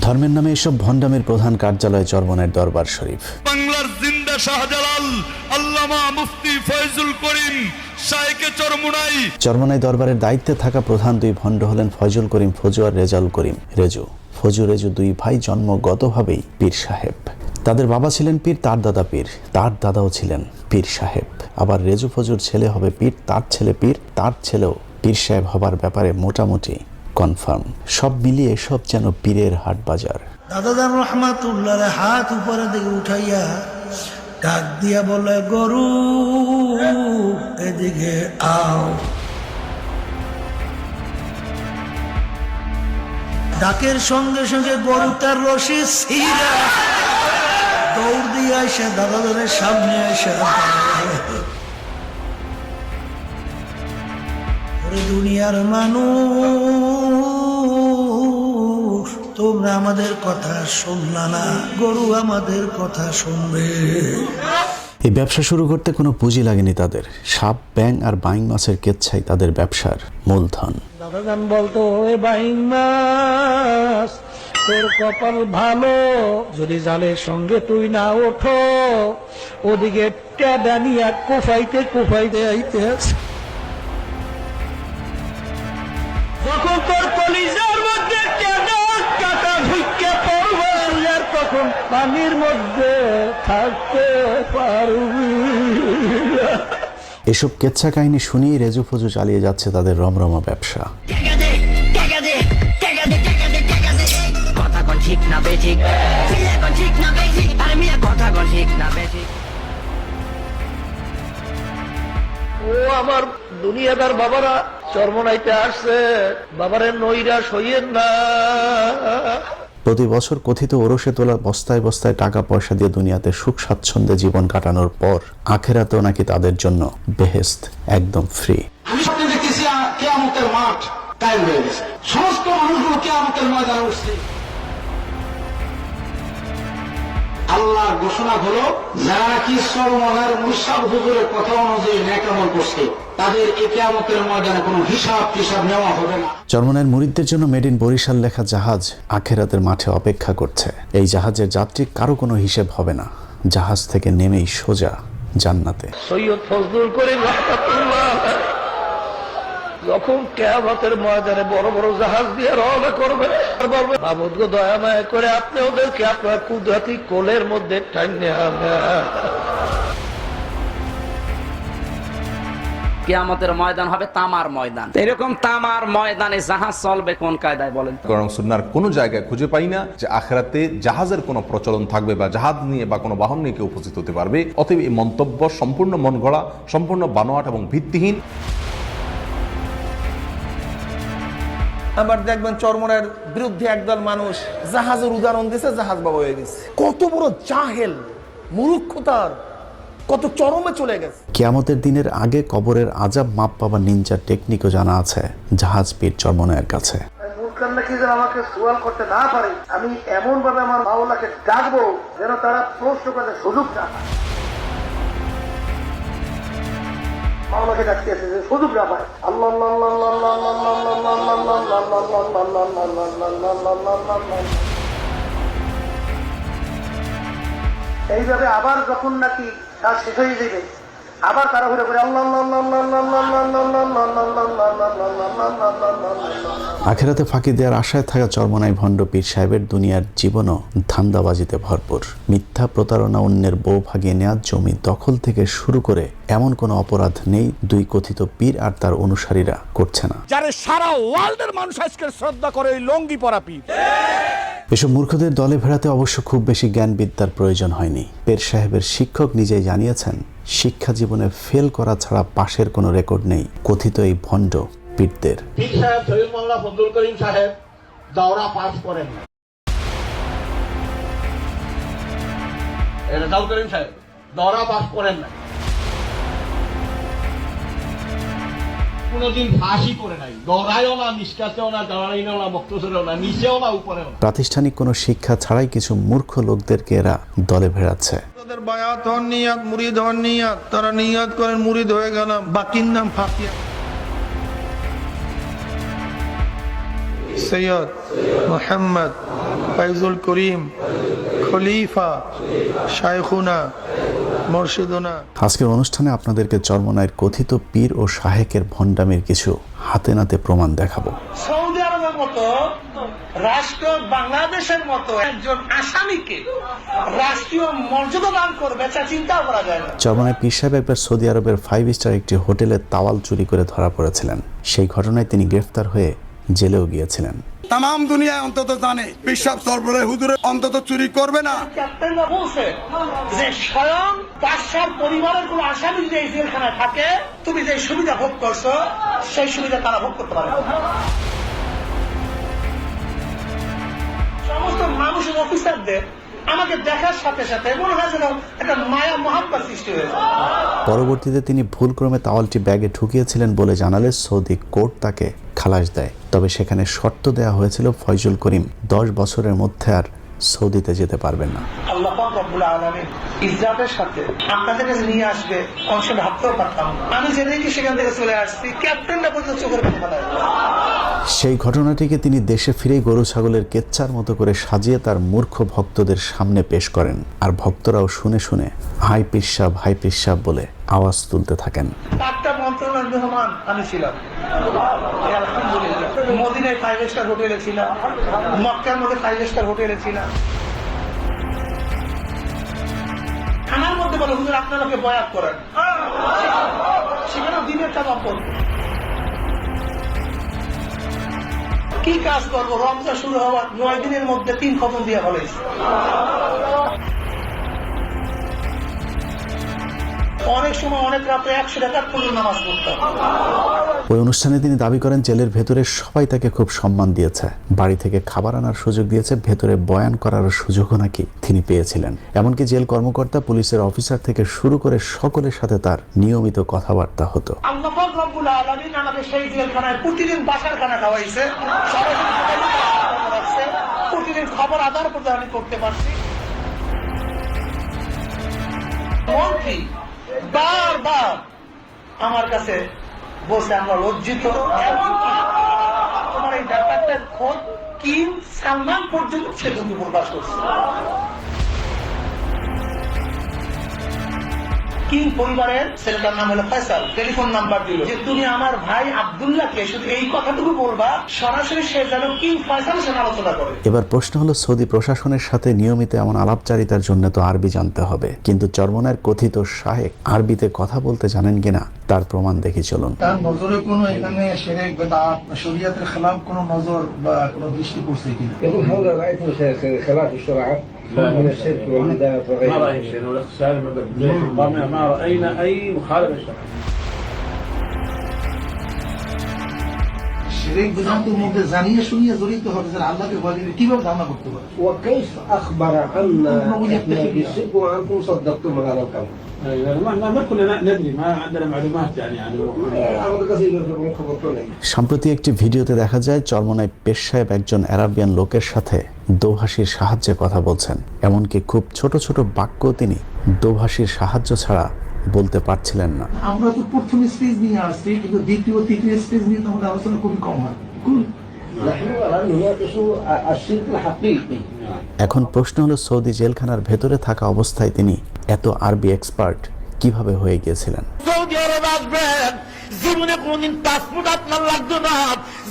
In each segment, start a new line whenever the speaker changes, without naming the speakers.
ধর্মের নামে এসব ভণ্ডামের প্রধান কার্যালয় চরমনাইয়ের দরবার শরীফ।
বাংলার জিন্দা শাহজালাল আল্লামা মুফতি ফয়জুল করিম শাইখে চরমনাই।
চরমনাই দরবারের দায়িত্বে থাকা প্রধান দুই ভণ্ড হলেন ফয়জুল করিম ফজু আর রেজাউল করিম রেজু। ফজু রেজু দুই ভাই জন্মগতভাবেই পীর সাহেব। তাদের বাবা ছিলেন পীর, তার দাদা পীর, তার দাদাও ছিলেন পীর সাহেব। আবার রেজু ফজুর ছেলে হবে পীর, তার ছেলে পীর, তার ছেলেও পীর সাহেব হবার ব্যাপারে মোটামুটি কনফার্ম। সব মিলিয়ে সব যেন পীরের হাট বাজার।
দাদাদান রহমাতুল্লাহ হাত উপরে দিকে উঠাইয়া ডাক দিয়া বলে, গরু এদিকে আও। ডাকের সঙ্গে সঙ্গে গরু তার রশি ছিঁড়া দৌড় দিয়ে আসে দাদাদানের সামনে এসে, দুনিয়ার মানুষ তোমরা আমাদের কথা শুনলা না, গরু আমাদের কথা শুনবে।
এই ব্যবসা শুরু করতে কোনো পুঁজি লাগেনি তাদের। সাপ, ব্যাং আর বাইং মাছের কেচ্ছাই তাদের ব্যবসার মূলধন।
দাদাজান বলতো, ওই বাইং মাছ তোর কপাল ভালো, যদি জালের সঙ্গে তুই না ওঠো, ওদিকে টেডানিয়া কোফাইতে কোফাইতে আইতে যখন তোর কলিজার মধ্যে কাটা ঢুকে পড়বে, আর তখন পানির মধ্যে থাকতে পারবি।
এসব কেচ্ছা কাহিনী শুনিয়ে রেজু ফজু চালিয়ে যাচ্ছে তাদের রমরমা ব্যবসা।
ও আমার দুনিয়াদার বাবারা, চরমনাইতে আসছে, বাবারে নৈরাশ হইয়েন না।
প্রতি বছর কথিত ওরসে তোলা বস্তায় বস্তায় টাকা পয়সা দিয়ে দুনিয়াতে সুখ স্বাচ্ছন্দ্যে জীবন কাটানোর পর আখেরাতেও নাকি তাদের জন্য বেহেশত একদম ফ্রি।
আমি স্বপ্নে দেখতেছি কিয়ামতের মাঠ কায়েম হয়ে গেছে, সমস্ত মানুষগুলো কিয়ামতের ময়দানে উঠছে। আল্লাহর ঘোষণা হলো, যারা নাকি চরমনাইয়ের মুশাব হুজুরের কথা অনুযায়ী নেক আমল করছে, তাদের এই কিয়ামতের ময়দানে কোনো হিসাব টিসাব নেওয়া হবে না।
চরমনাইয়ের মুরিদদের জন্য মেড ইন বরিশাল লেখা জাহাজ আখেরাতের মাঠে অপেক্ষা করছে। এই জাহাজের যাত্রী কারো কোনো হিসেব হবে না। জাহাজ থেকে নেমেই সোজা জান্নাতে।
সৈয়দ ফজলুল করিম রাহমাতুল্লাহ যখন কিয়ামতের ময়দানে বড় বড় জাহাজ দিয়ে রওনা করবে, মাহমুদ গো দয়া মায়া করে আপনি ওদেরকে আপনার কুদরতি কোলের মধ্যে টাইনে আনেন।
কিয়ামতের ময়দান হবে তামার ময়দান। এরকম তামার ময়দানে জাহাজ চলবে কোন কায়দায় বলেন?
কোরআন সুন্নাহর কোনো জায়গায় খুঁজে পাই না যে আখিরাতে জাহাজের কোনো প্রচলন থাকবে বা জাহাজ নিয়ে বা কোনো বাহন নিয়ে কেউ উপস্থিত হতে পারবে। অতএব এই মন্তব্য সম্পূর্ণ মন গড়া, সম্পূর্ণ বানোয়াট এবং ভিত্তিহীন।
আবার দেখবেন চরমনাইয়ের বিরুদ্ধে একদল মানুষ জাহাজের উদাহরণ দিয়েছে, জাহাজ বাবা হয়ে গেছে। কত বড় জাহেল, মূর্খতার কত চরমে চলে গেছে।
কিয়ামতের দিনের আগে কবরের আজাব মাপ পাবার নিনজা টেকনিকও জানা আছে জাহাজ পীর চরমনাইয়ের কাছে।
আমাকে সুয়াল করতে না পারে, আমি এমন ভাবে আমার মাওলাকে ডাকবো যেন তারা প্রশ্ন করতে সুযোগ না পায়। মাওলাকে ডাকতে আছে যে সুযোগ না পায়। আল্লাহ এইভাবে আবার যখন নাকি কাজ শেষ হয়ে যাবে, আবার তারা ঘুরে ঘুরে আল্লাহ।
আখেরাতে ফাঁকি দেওয়ার আশায় থাকা চরমনাই ভণ্ড পীর সাহেবের দুনিয়ার জীবনও ধান্দাবাজিতে ভরপুর। মিথ্যা প্রতারণা, অন্যের বউ ভাগিয়ে নেওয়া, জমি দখল থেকে শুরু করে এমন কোনো অপরাধ নেই দুই কথিত পীর আর তার অনুসারীরা করছে না।
যারা সারা ওয়ার্ল্ডের মানুষ আজকে শ্রদ্ধা করে ওই লঙ্গি পরা পীর।
এসব মূর্খদের দলে ভেড়াতে অবশ্য খুব বেশি জ্ঞান বিদ্যার প্রয়োজন হয়নি। পীর সাহেবের শিক্ষক নিজেই জানিয়েছেন, শিক্ষা জীবনে ফেল করা ছাড়া পাশের কোনো রেকর্ড নেই কথিত এই ভণ্ড পীরদের।
পীর সাহেব সৈয়দ মোল্লা ফজলুল করিম সাহেব দাওরা পাস করেন না। রেজাউল করিম সাহেব দাওরা পাস করেন না, কোনদিন ফাঁসি করে নাই, দৌড়ায়ও না, নিষ্কাতেও না, দাঁড়াইও না, বক্তব্যেও না, নিচেও না, উপরেও না।
প্রাতিষ্ঠানিক কোনো শিক্ষা ছাড়াই কিছু মূর্খ লোকদেরকে এরা দলে ভেড়াচ্ছে।
তাদের বায়াত হন নিয়াত, মুরিদ হন নিয়াত, তারা নিয়াত করেন মুরিদ হয়ে গেলাম, বাকির নাম ফাঁকিয়া। সৈয়দ মোহাম্মদ ফাইজুল করিম খলিফা শায়খুনা মুর্শিদুনা।
আজকের অনুষ্ঠানে আপনাদেরকে চরমনাইয়ের কথিত পীর ও শাহেকের ভণ্ডামির কিছু হাতে নাতে প্রমাণ দেখাবো।
সৌদি আরবের মতো রাষ্ট্র বাংলাদেশের মতো একজন আসামিকে রাষ্ট্রীয় মর্যাদা দান করবে তা চিন্তা করা যায় না।
চরমনায় পীর সাহেব একবার সৌদি আরবের 5 স্টার একটি হোটেলে তাওয়াল চুরি করে ধরা পড়েছিলেন। সেই ঘটনায় তিনি গ্রেফতার হয়ে জেলেও গিয়েছিলেন।
তাম দুনিয়ায় অন্তত জানে বিশ্বাস সরবরাহ হুজুরে অন্তত চুরি করবে না।
ক্যাপ্টেনরা বলছে যে স্বয়ং বাদশার পরিবারের কোন আসামি যদি এই জেলখানায় থাকে, তুমি যে সুবিধা ভোগ করছো সেই সুবিধা তারা ভোগ করতে পারে না। সমস্ত মানুষের অফিসারদের আমাকে দেখার সাথে সাথে মনে হয় যেন একটা মায়া মহাব্বত সৃষ্টি হয়েছে।
পরবর্তীতে তিনি ভুলক্রমে তাওয়ালটি ব্যাগে ঢুকিয়েছিলেন বলে জানালে সৌদি কোর্ট তাকে খালাস দেয়। তবে সেখানে শর্ত দেওয়া হয়েছিল ফয়জুল করিম 10 বছরের মধ্যে আর সৌদিতে যেতে পারবেন না।
আল্লাহ পাক রব্বুল আলামিন ইজ্জতের সাথে আপনাদের কাছে নিয়ে আসবে অংশ ভাবতেও পারতাম। আমি যেদিকে সেখান থেকে চলে আসছি, ক্যাপ্টেনরা পর্যন্ত চোখের পানি ফেলায়।
সেই ঘটনাটিকে তিনি দেশে ফিরেই গরু ছাগলের কেচ্চার মতো করে সাজিয়ে তার মূর্খ ভক্তদের সামনে পেশ করেন। আর ভক্তরাও শুনে শুনে হাই পিসাব বলে আওয়াজ তুলতে থাকেন।
4টা মন্ত্রণালয়ের মেহমান আমি ছিলাম। আলহামদুলিল্লাহ, মদিনায় 5 স্টার হোটেলে ছিলাম, মক্কার মধ্যে 5 স্টার হোটেলে ছিলাম। খানার মধ্যে বলে হুজুর আপনাকে বয়াত করেন, সেখানে দিনের কাজ করবো। কি কাজ করবো? রমজান শুরু হওয়ার 9 দিনের মধ্যে 3 খতম দিয়ে ফেলেছি। অনেক সময় অনেক রাতে 100 টাকা পর্যন্ত নামাজ পড়তাম।
ওই অনুষ্ঠানে তিনি দাবি করেন জেলের ভেতরে সবাই তাকে খুব সম্মান দিয়েছে, বাড়ি থেকে খাবার আনার সুযোগ দিয়েছে, ভেতরে বয়ান করার সুযোগও নাকি তিনি পেয়েছিলেন। এমনকি জেল কর্মকর্তা, পুলিশের অফিসার থেকে শুরু করে সকলের সাথে তার নিয়মিত কথাবার্তা হতো।
আল্লাহ পাক রব্বুল আলামিন আমাকে সেই জেলখানায় প্রতিদিন বাসার খানা খাওয়াইছে, প্রতিদিন খবর আদান প্রদান আমি করতে পারছি। মন্ত্রী বারবার আমার কাছে বলছে আমরা লজ্জিত, তোমার এই ব্যাপারটার খোঁজ কিং সালমান পর্যন্ত সে কিন্তু প্রকাশ করছে। কিং পরিবারের ছেলেটার নাম হলো ফয়সাল, টেলিফোন নাম্বার দিল যে তুমি আমার ভাই আব্দুল্লাহকে শুধু এই কথাটুকু বলবা, সরাসরি সে যেন কিং ফয়সালের সাথে আলোচনা করে।
এবার প্রশ্ন হলো, সৌদি প্রশাসনের সাথে নিয়মিত এমন আলাপচারিতার জন্য তো আরবি জানতে হবে, কিন্তু চরমনায়ের কথিত শাহেক আরবিতে কথা বলতে জানেন কিনা তার প্রমাণ দেখি চলুন।
তার নজরে কোনো এখানে শিরক বিদআত শরীয়তের খেলাফ কোনো নজর বা কোনো দৃষ্টি পড়ছে কিনা?
يقول هذا رأيت خلاف الشرع من الشرك والبدعة وغيره. ما رأينا شيء ما رأينا أي مخالفة للشرع.
শিরক বিদআতের মধ্যে জানিয়ে শুনিয়ে জড়িত হবে যারা আল্লাহকে ভয় করে, কিভাবে ধারণা করতে পারে?
وكيف أخبر عنا إحنا بالشرك وأنتم صدقتم هذا الكلام؟ ما كنا ندري ما عندنا معلومات يعني
সম্প্রতি একটি ভিডিওতে দেখা যায় চরমনায় পেশ সাহেব একজন আরাবিয়ান লোকের সাথে দোভাষীর সাহায্যে কথা বলছেন। এমনকি খুব ছোট ছোট বাক্য তিনি দোভাষীর সাহায্য ছাড়া বলতে পারছিলেন না।
আমরা তো প্রথম স্টেজ নিয়ে আসছি, কিন্তু দ্বিতীয় তৃতীয় স্টেজ নিয়ে তো আমাদের আলোচনা খুবই কম হয়।
এখন প্রশ্ন হলো, সৌদি জেলখানার ভেতরে থাকা অবস্থায় তিনি এত আরবি এক্সপার্ট কিভাবে হয়ে গিয়েছিলেন?
সৌদি আরব আসবেন, জীবনে কোনদিন পাসপোর্ট আপনার লাগতো না,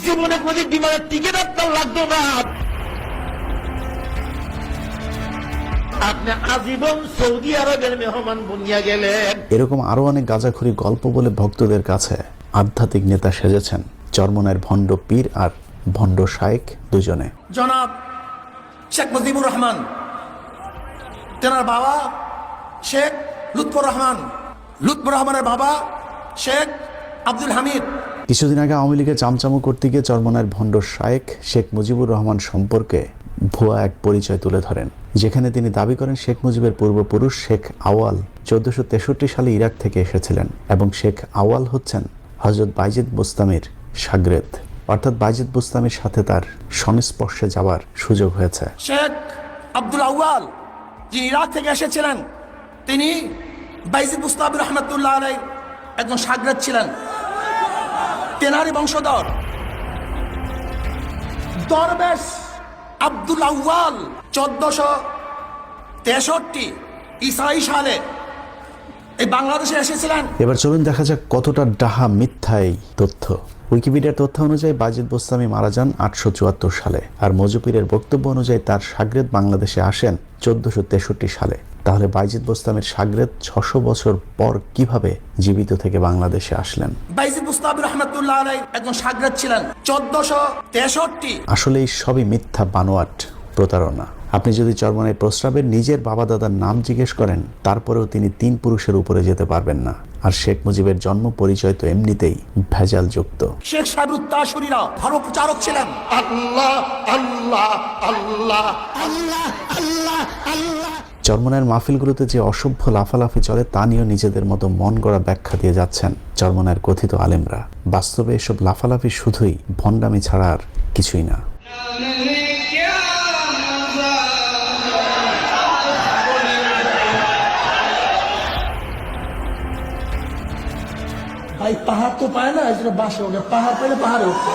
জীবনে কোনদিন বিমানের টিকিট আপনার লাগতো না, আপনি আজীবন সৌদি আরবের মেহমান বনিয়া গেলেন।
এরকম আরো অনেক গাঁজাখুরি গল্প বলে ভক্তদের কাছে আধ্যাত্মিক নেতা সেজেছেন চরমনায়ের ভণ্ড পীর আর ভণ্ড শায়েক দুজনে।
জনাব শেখ মুজিবুর রহমান, তেনার বাবা শেখ লুৎফর রহমান, লুৎফর রহমানের বাবা শেখ আব্দুল হামিদ।
কিছুদিন আগে আওয়ামী লীগে চামচামো করতে গিয়ে চরমনায়ের ভণ্ড শায়েক শেখ মুজিবুর রহমান সম্পর্কে ভুয়া এক পরিচয় তুলে ধরেন, যেখানে তিনি দাবি করেন শেখ মুজিবের পূর্বপুরুষ শেখ আওয়াল 1463 সালে ইরাক থেকে এসেছিলেন এবং শেখ আওয়াল হচ্ছেন হযরত বাইজিদ বুস্তামির শাগরেদ, অর্থাৎ বাইজিদ বুস্তামির সাথে তার সংস্পর্শে যাওয়ার সুযোগ হয়েছে।
শেখ আব্দুল আউয়াল যিনি ইরাক থেকে এসেছিলেন, তিনি বাইজিদ বুস্তামি রহমতুল্লাহ আলাইহির একজন শাগরেদ ছিলেন, তেনারই বংশধর। দরবেশ আব্দুল আউয়াল 1463 ঈসাই সালে এই বাংলাদেশে এসেছিলেন।
এবার চলুন দেখা যাক কতটা ডাহা মিথ্যা এই তথ্য। উইকিপিডিয়ার তথ্য অনুযায়ী বায়েজিদ বোস্তামি মারা যান 874 সালে, আর মজুপীরের বক্তব্য অনুযায়ী তার শাগরেদ বাংলাদেশে আসেন 1463 সালে। তাহলে বায়েজিদ বোস্তামির শাগরেদ 600 বছর পর কিভাবে জীবিত থেকে বাংলাদেশে আসলেন?
বায়েজিদ বোস্তামি রাহমাতুল্লাহ আলাইহি একজন শাগরেদ ছিলেন 1463।
আসলে এই সবই মিথ্যা, বানোয়াট, প্রতারণা। আপনি যদি চরমনাই প্রস্রাবের নিজের বাবা দাদার নাম জিজ্ঞেস করেন, তারপরেও তিনি 3 পুরুষের উপরে যেতে পারবেন না। আর শেখ মুজিবের জন্ম পরিচয় তো এমনিতেই ভেজাল যুক্ত।
শেখ সাহেবুত তাশরীরা ধর্ম প্রচারক ছিলেন। আল্লাহ আল্লাহ আল্লাহ আল্লাহ আল্লাহ আল্লাহ।
চরমনাইয়ের মাহফিলগুলোতে যে অসভ্য লাফালাফি চলে তা নিয়েও নিজেদের মতো মন গড়া ব্যাখ্যা দিয়ে যাচ্ছেন চরমনাইয়ের কথিত আলেমরা। বাস্তবে এসব লাফালাফি শুধুই ভণ্ডামি ছাড়া আর কিছুই না।
ভাই পাহাড় তো পায় না, এই জন্য বাসে ওঠে, পাহাড় পেলে পাহাড়ে উঠে।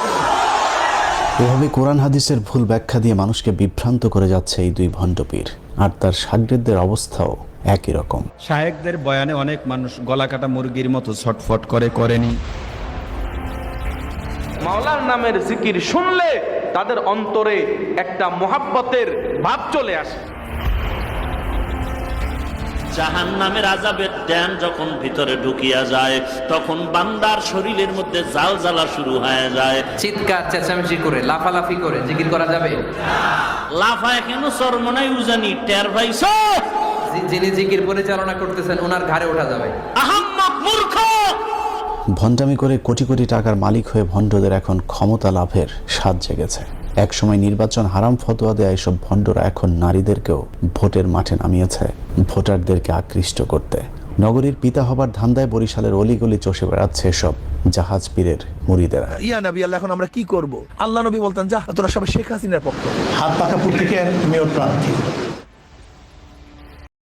এভাবে কোরআন হাদিসের ভুল ব্যাখ্যা দিয়ে মানুষকে বিভ্রান্ত করে যাচ্ছে এই দুই ভণ্ডপীর, আর তার শাগরেদদের অবস্থাও একই রকম।
শায়েখদের বয়ানে অনেক মানুষ গলা কাটা মুরগির মতো ছটফট করেনি।
মাওলার নামের জিকির শুনলে তাদের অন্তরে একটা মোহাব্বতের ভাব চলে আসে।
জাহান্নামের আযাবের ড্যান যখন ভিতরে ঢুকিয়া যায়, তখন বান্দার শরীরের মধ্যে জাল জ্বালা শুরু হয়ে যায়।
চিৎকার চেঁচামেচি করে লাফালাফি করে জিকির করা যাবে?
লাফায় কেন চরমনাই উজানি টের পাইছো?
যিনি জিকির পরিচালনা করতেছেন ওনার ঘাড়ে ওঠা যাবে।
আহাম্মক মূর্খ!
ভণ্ডামি করে কোটি কোটি টাকার মালিক হয়ে ভণ্ডদের এখন ক্ষমতা লাভের স্বাদ জেগেছে। একসময় নির্বাচন হারাম ফতোয়া দেয়া এসব ভণ্ডরা এখন নারীদেরকেও ভোটের মাঠে নামিয়েছে ভোটারদেরকে আকৃষ্ট করতে। নগরীর পিতা হবার ধান্দায় বরিশালের অলিগলি চষে বেড়াচ্ছে এসব জাহাজ পীরের মুরিদেরা।
ইয়া নবী আল্লাহ, এখন আমরা কি করব? আল্লাহ নবী বলতেন, যা তোরা সবাই শেখ হাসিনার পক্ষ।
হাত পাকা পুর থেকে মেয়র প্রার্থী